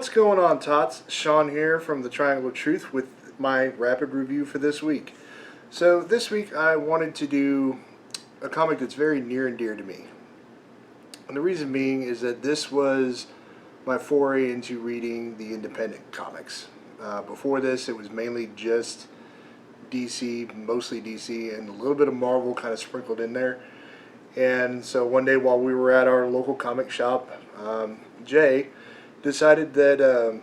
What's going on, Tots? Sean here from the Triangle of Truth with my rapid review for this week. So this week I wanted to do a comic that's very near and dear to me. And the reason being is that this was my foray into reading the independent comics. Before this it was mainly just DC, mostly DC, and a little bit of Marvel kind of sprinkled in there. And so one day while we were at our local comic shop, Jay decided that,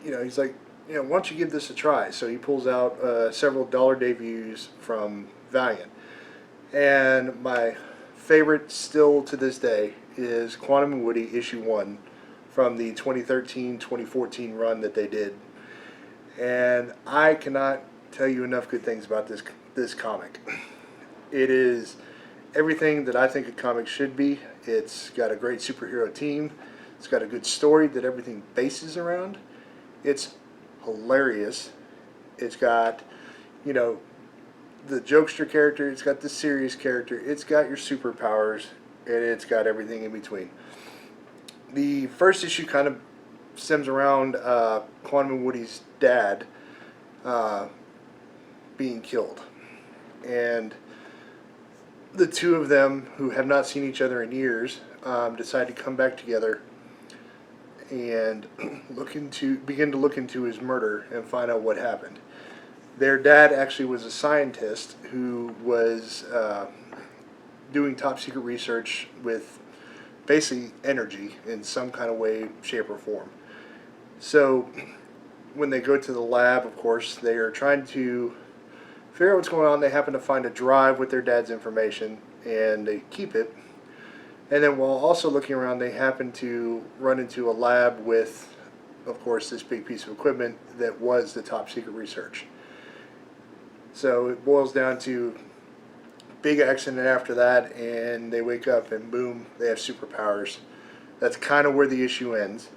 he's like, why don't you give this a try? So he pulls out several dollar debuts from Valiant. And my favorite still to this day is Quantum and Woody issue 1 from the 2013-2014 run that they did. And I cannot tell you enough good things about this comic. It is everything that I think a comic should be. It's got a great superhero team. It's got a good story that everything bases around. It's hilarious. It's got, the jokester character. It's got the serious character. It's got your superpowers. And it's got everything in between. The first issue kind of stems around Quantum and Woody's dad being killed. And the two of them, who have not seen each other in years, decide to come back together and begin to look into his murder and find out what happened. Their dad actually was a scientist who was doing top secret research with basically energy in some kind of way, shape, or form. So when they go to the lab, of course, they are trying to figure out what's going on. They happen to find a drive with their dad's information and they keep it. And then while also looking around, they happen to run into a lab with, of course, this big piece of equipment that was the top secret research. So it boils down to big accident after that, and they wake up and boom, they have superpowers. That's kind of where the issue ends.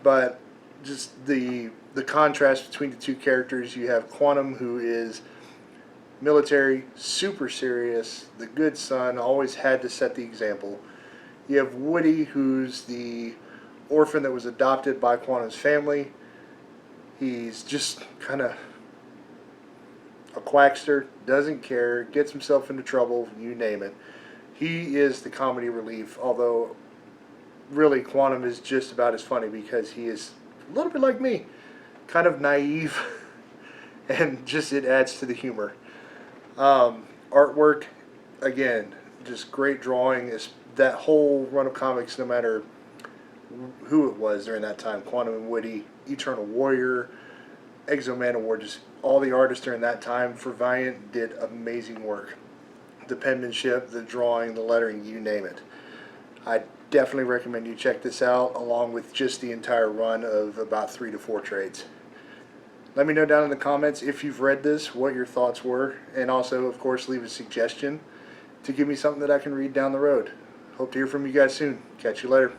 But just the contrast between the two characters, you have Quantum, who is military, super serious, the good son, always had to set the example. You have Woody, who's the orphan that was adopted by Quantum's family. He's just kind of a quackster, doesn't care, gets himself into trouble, you name it. He is the comedy relief, although really Quantum is just about as funny because he is a little bit like me, kind of naive, and just it adds to the humor. Artwork, again, just great drawing. That whole run of comics, no matter who it was during that time, Quantum and Woody, Eternal Warrior, Exo Man Award, just all the artists during that time for Valiant did amazing work. The penmanship, the drawing, the lettering, you name it. I definitely recommend you check this out, along with just the entire run of about 3 to 4 trades. Let me know down in the comments if you've read this, what your thoughts were, and also, of course, leave a suggestion to give me something that I can read down the road. Hope to hear from you guys soon. Catch you later.